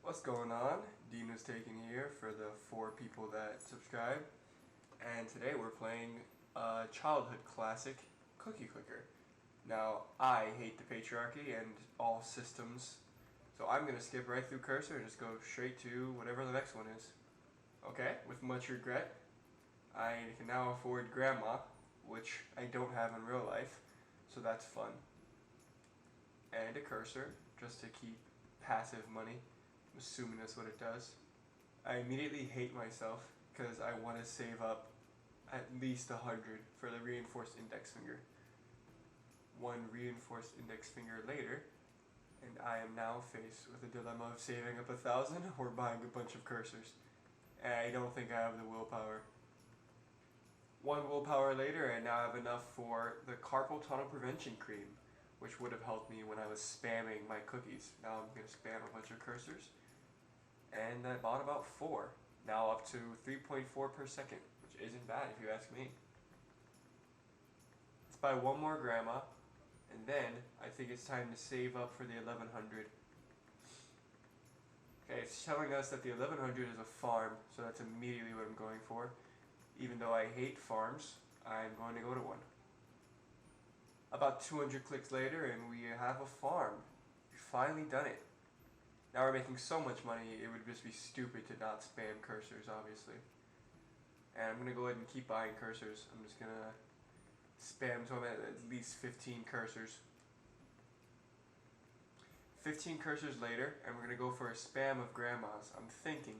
What's going on? Deanwastaken here for the 4 people that subscribe, and today we're playing a childhood classic, Cookie Clicker. Now, I hate the patriarchy and all systems, so I'm going to skip right through cursor and just go straight to whatever the next one is. Okay, with much regret, I can now afford grandma, which I don't have in real life, so that's fun. And a cursor, just to keep passive money. I'm assuming that's what it does. I immediately hate myself because I want to save up at least 100 for the reinforced index finger. One reinforced index finger later, and I am now faced with the dilemma of saving up 1,000 or buying a bunch of cursors. And I don't think I have the willpower. One willpower later, I now have enough for the carpal tunnel prevention cream, which would have helped me when I was spamming my cookies. Now I'm going to spam a bunch of cursors. And I bought about 4. Now up to 3.4 per second, which isn't bad if you ask me. Let's buy one more grandma, and then I think it's time to save up for the 1100. Okay, it's telling us that the 1100 is a farm, so that's immediately what I'm going for. Even though I hate farms, I'm going to go to one. About 200 clicks later, and we have a farm. We've finally done it. Now we're making so much money, it would just be stupid to not spam cursors, obviously. And I'm going to go ahead and keep buying cursors. I'm just going to spam so I'm at least 15 cursors. 15 cursors later, and we're going to go for a spam of grandmas. I'm thinking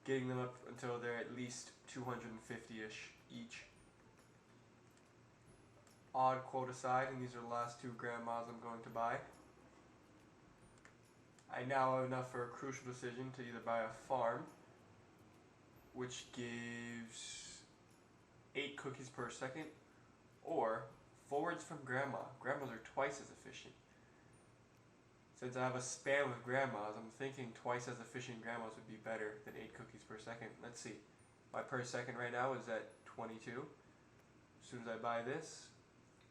getting them up until they're at least 250-ish each. Odd quote aside, and these are the last 2 grandmas I'm going to buy. I now have enough for a crucial decision to either buy a farm, which gives 8 cookies per second, or forwards from grandma. Grandmas are twice as efficient. Since I have a spam of grandmas, I'm thinking twice as efficient grandmas would be better than 8 cookies per second. Let's see. My per second right now is at 22. As soon as I buy this,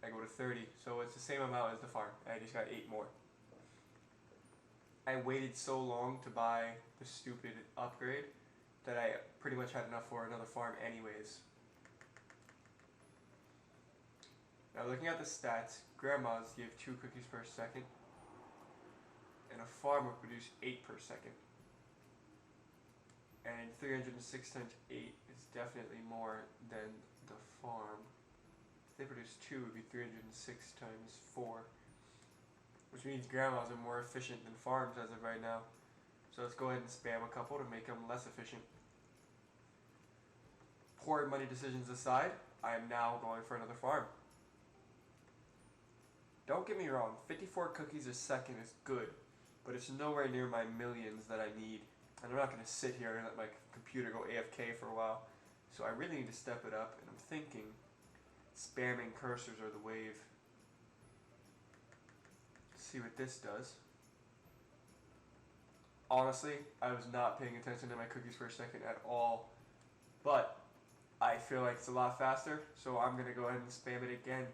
I go to 30. So it's the same amount as the farm. I just got 8 more. I waited so long to buy the stupid upgrade that I pretty much had enough for another farm anyways. Now looking at the stats, grandmas give 2 cookies per second, and a farm would produce 8 per second. And 306 times 8 is definitely more than the farm. If they produce 2, it would be 306 times 4. Which means grandmas are more efficient than farms as of right now. So let's go ahead and spam a couple to make them less efficient. Poor money decisions aside, I am now going for another farm. Don't get me wrong, 54 cookies a second is good, but it's nowhere near my millions that I need. And I'm not going to sit here and let my computer go AFK for a while. So I really need to step it up, and I'm thinking spamming cursors are the wave. See what this does. Honestly, I was not paying attention to my cookies per second at all, but I feel like it's a lot faster, so I'm going to go ahead and spam it again.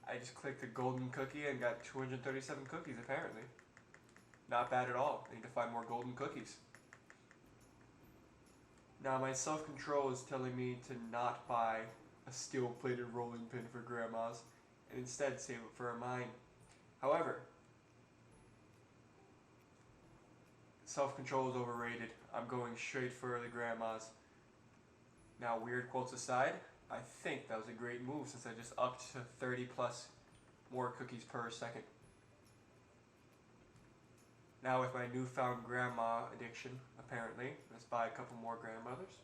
I just clicked the golden cookie and got 237 cookies apparently. Not bad at all. I need to find more golden cookies. Now my self-control is telling me to not buy a steel-plated rolling pin for grandmas, and instead save it for a mine. However, self-control is overrated. I'm going straight for the grandmas. Now, weird quotes aside, I think that was a great move since I just upped to 30 plus more cookies per second. Now with my newfound grandma addiction, apparently, let's buy a couple more grandmothers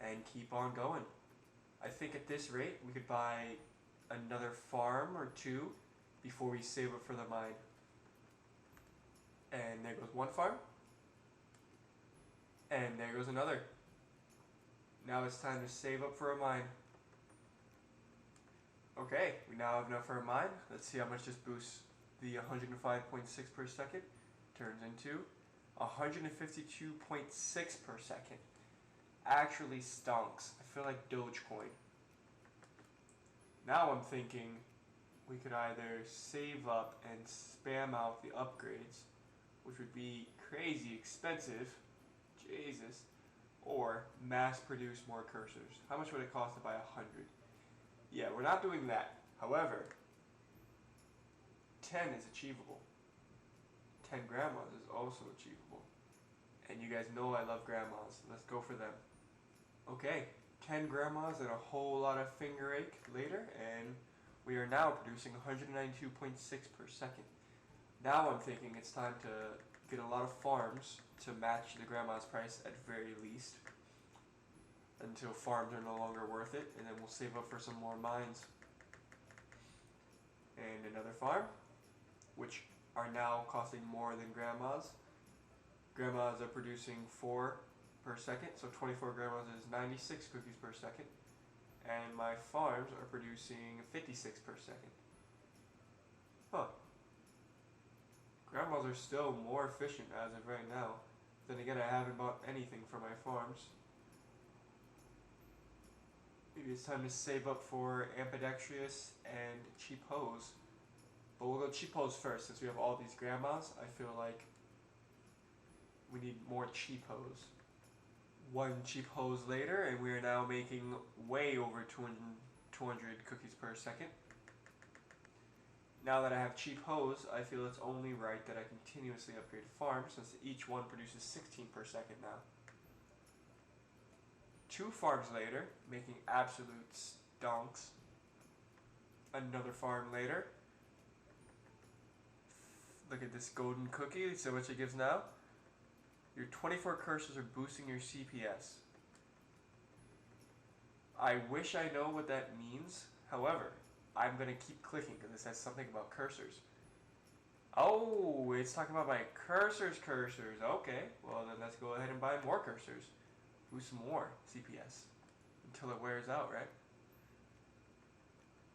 and keep on going. I think at this rate we could buy another farm or 2 before we save up for the mine. And there goes one farm. And there goes another. Now it's time to save up for a mine. Okay, we now have enough for a mine. Let's see how much this boosts. The 105.6 per second turns into 152.6 per second. Actually stonks. I feel like Dogecoin. Now I'm thinking we could either save up and spam out the upgrades, which would be crazy expensive, Jesus, or mass produce more cursors. How much would it cost to buy 100? Yeah, we're not doing that. However, 10 is achievable. 10 grandmas is also achievable. And you guys know I love grandmas. Let's go for them. Okay, 10 grandmas and a whole lot of finger ache later, and we are now producing 192.6 per second. Now I'm thinking it's time to get a lot of farms to match the grandma's price at very least, until farms are no longer worth it, and then we'll save up for some more mines. And another farm, which are now costing more than grandmas. Grandmas are producing 4 per second, so 24 grandmas is 96 cookies per second. And my farms are producing 56 per second. Huh. Grandmas are still more efficient as of right now. Then again, I haven't bought anything for my farms. Maybe it's time to save up for ambidextrous and cheap hose. But we'll go cheap hose first, since we have all these grandmas. I feel like we need more cheap hose. 1 cheap hose later, and we are now making way over 200 cookies per second. Now that I have cheap hose, I feel it's only right that I continuously upgrade farms, since each one produces 16 per second now. 2 farms later, making absolute stonks. Another farm later. Look at this golden cookie, see how much it gives now? Your 24 cursors are boosting your CPS. I wish I know what that means. However, I'm going to keep clicking because it says something about cursors. Oh, it's talking about my cursors. Okay, well then let's go ahead and buy more cursors. Boost more CPS until it wears out, right?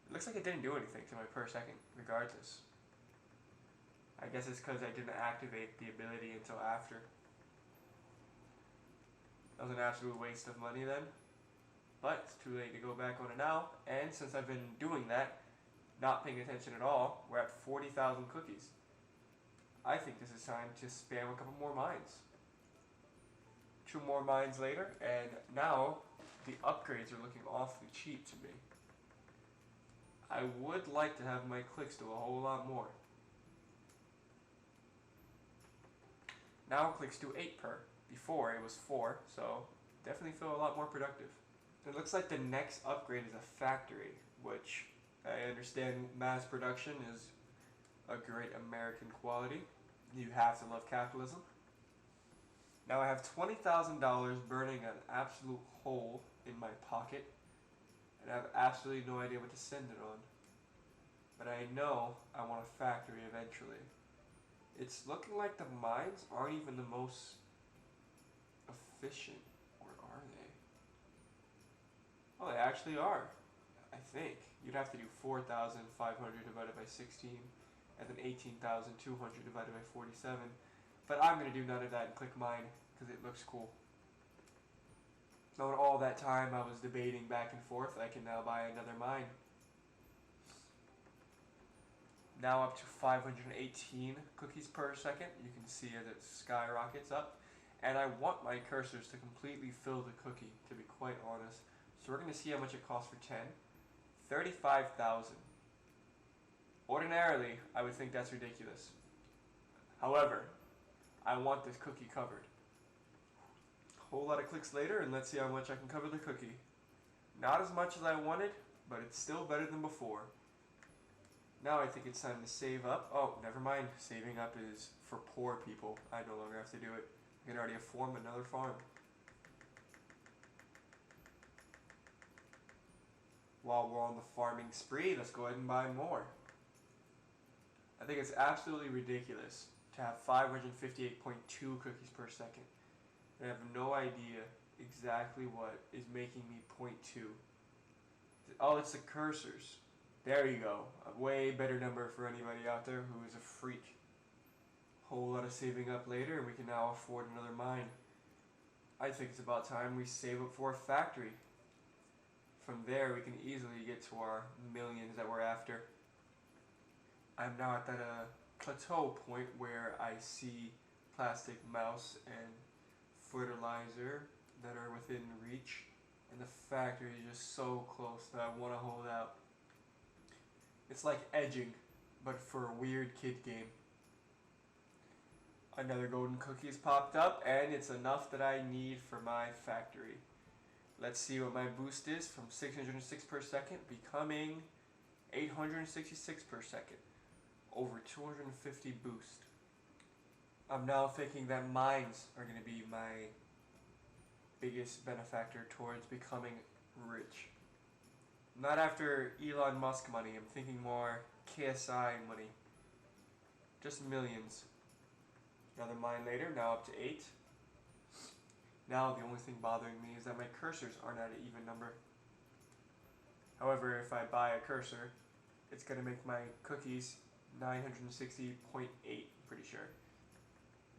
It looks like it didn't do anything to my per second, regardless. I guess it's because I didn't activate the ability until after. That was an absolute waste of money then. But it's too late to go back on it now. And since I've been doing that, not paying attention at all, we're at 40,000 cookies. I think this is time to spam a couple more mines. 2 more mines later, and now the upgrades are looking awfully cheap to me. I would like to have my clicks do a whole lot more. Now clicks do 8 per. Before it was 4, so definitely feel a lot more productive. It looks like the next upgrade is a factory, which I understand mass production is a great American quality. You have to love capitalism. Now I have $20,000 burning an absolute hole in my pocket, and I have absolutely no idea what to send it on. But I know I want a factory eventually. It's looking like the mines aren't even the most efficient, or are they? Oh, they actually are, I think. You'd have to do 4,500 divided by 16, and then 18,200 divided by 47. But I'm going to do none of that and click mine, because it looks cool. So in all that time I was debating back and forth, I can now buy another mine. Now up to 518 cookies per second. You can see as it skyrockets up. And I want my cursors to completely fill the cookie, to be quite honest. So we're going to see how much it costs for 10. 35,000. Ordinarily, I would think that's ridiculous. However, I want this cookie covered. Whole lot of clicks later, and let's see how much I can cover the cookie. Not as much as I wanted, but it's still better than before. Now I think it's time to save up. Oh, never mind. Saving up is for poor people. I no longer have to do it. I can already form another farm. While we're on the farming spree, let's go ahead and buy more. I think it's absolutely ridiculous to have 558.2 cookies per second. And I have no idea exactly what is making me 0.2. Oh, it's the cursors. There you go. A way better number for anybody out there who is a freak. Whole lot of saving up later, and we can now afford another mine. I think it's about time we save up for a factory. From there, we can easily get to our millions that we're after. I'm now at that plateau point where I see plastic mouse and fertilizer that are within reach, and the factory is just so close that I want to hold out. It's like edging, but for a weird kid game. Another golden cookie has popped up, and it's enough that I need for my factory. Let's see what my boost is from 606 per second, becoming 866 per second. Over 250 boost. I'm now thinking that mines are going to be my biggest benefactor towards becoming rich. Not after Elon Musk money, I'm thinking more KSI money. Just millions. Another mine later, now up to 8. Now the only thing bothering me is that my cursors aren't at an even number. However, if I buy a cursor, it's going to make my cookies 960.8, pretty sure.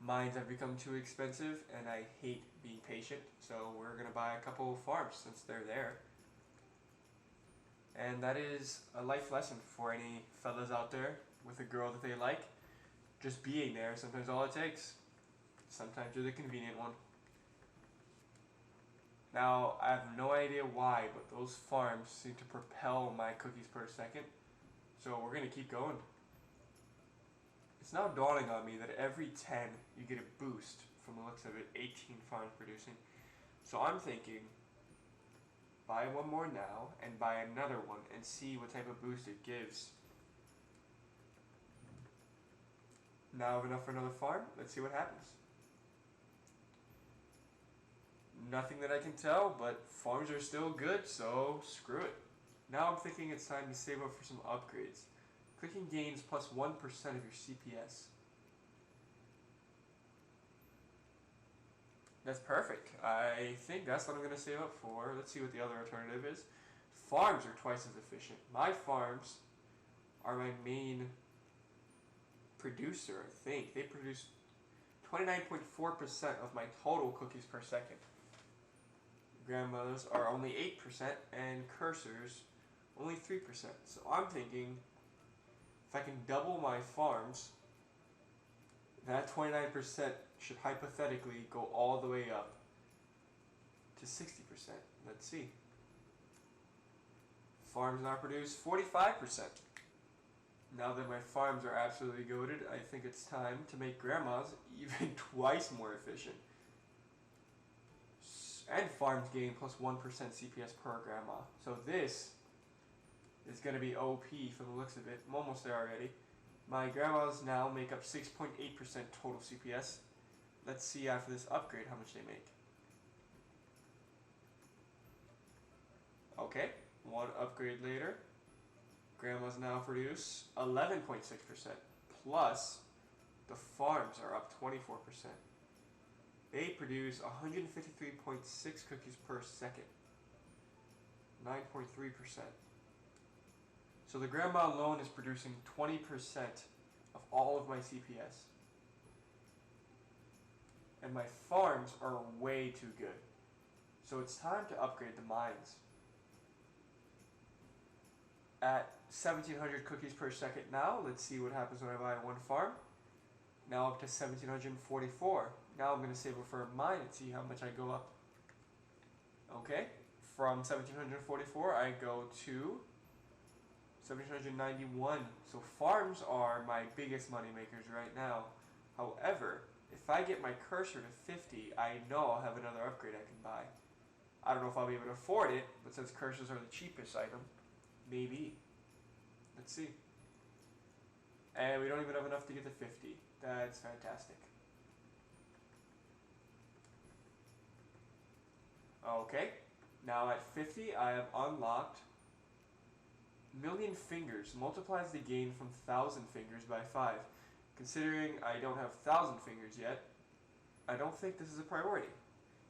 Mines have become too expensive, and I hate being patient, so we're going to buy a couple of farms since they're there. And that is a life lesson for any fellas out there with a girl that they like. Just being there is sometimes all it takes. Sometimes you're the convenient one. Now, I have no idea why, but those farms seem to propel my cookies per second. So we're going to keep going. It's now dawning on me that every 10 you get a boost. From the looks of it, 18 farms producing. So I'm thinking, buy one more now and buy another one and see what type of boost it gives. Now I have enough for another farm. Let's see what happens. Nothing that I can tell, but farms are still good, so screw it. Now I'm thinking it's time to save up for some upgrades. Clicking gains plus 1% of your CPS. That's perfect. I think that's what I'm going to save up for. Let's see what the other alternative is. Farms are twice as efficient. My farms are my main producer, I think. They produce 29.4% of my total cookies per second. Grandmothers are only 8% and cursors only 3%. So I'm thinking if I can double my farms, that 29% should hypothetically go all the way up to 60%. Let's see. Farms now produce 45%. Now that my farms are absolutely goated, I think it's time to make grandmas even twice more efficient. And farms gain plus 1% CPS per grandma. So this is going to be OP from the looks of it. I'm almost there already. My grandmas now make up 6.8% total CPS. Let's see after this upgrade how much they make. Okay, one upgrade later. Grandmas now produce 11.6%. Plus, the farms are up 24%. They produce 153.6 cookies per second. 9.3%. So the grandma alone is producing 20% of all of my CPS. And my farms are way too good. So it's time to upgrade the mines. At 1700 cookies per second now, let's see what happens when I buy one farm. Now up to 1744. Now I'm going to save it for a mine and see how much I go up. Okay, from 1744 I go to 1791. So farms are my biggest money makers right now. However, if I get my cursor to 50, I know I'll have another upgrade I can buy. I don't know if I'll be able to afford it, but since cursors are the cheapest item, maybe. Let's see. And we don't even have enough to get to 50. That's fantastic. Okay, now at 50 I have unlocked Million Fingers. Multiplies the gain from 1,000 fingers by 5. Considering I don't have 1,000 fingers yet, I don't think this is a priority.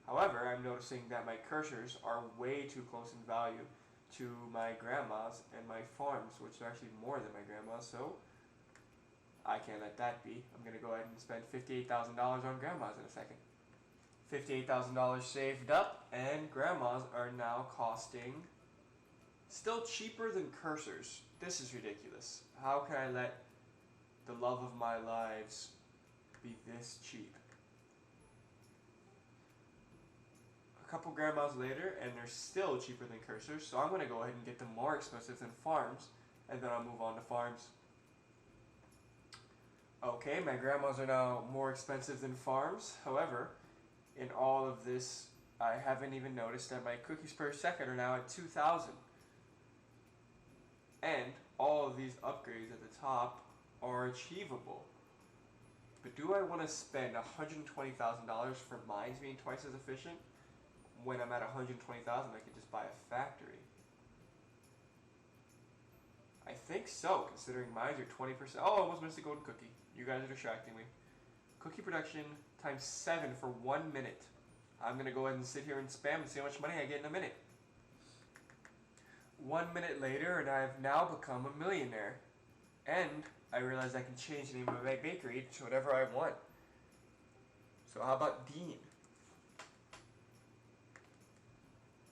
However, I'm noticing that my cursors are way too close in value to my grandma's and my farms, which are actually more than my grandma's, so I can't let that be. I'm going to go ahead and spend $58,000 on grandma's in a second. $58,000 saved up, and grandma's are now costing still cheaper than cursors. This is ridiculous. How can I let the love of my lives be this cheap? A couple grand miles later, and they're still cheaper than cursors, so I'm going to go ahead and get them more expensive than farms, and then I'll move on to farms. Okay, my grandmas are now more expensive than farms. However, in all of this, I haven't even noticed that my cookies per second are now at 2,000. And all of these upgrades at the top are achievable. But do I want to spend $120,000 for mines being twice as efficient? When I'm at 120,000, I could just buy a factory. I think so, considering mines are 20%. Oh, I almost missed a golden cookie. You guys are distracting me. Cookie production times 7 for 1 minute. I'm going to go ahead and sit here and spam and see how much money I get in a minute. 1 minute later, and I've now become a millionaire. And I realize I can change the name of my bakery to whatever I want. So how about Dean?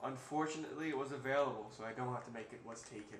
Unfortunately, it was available, so I don't have to make it was taken.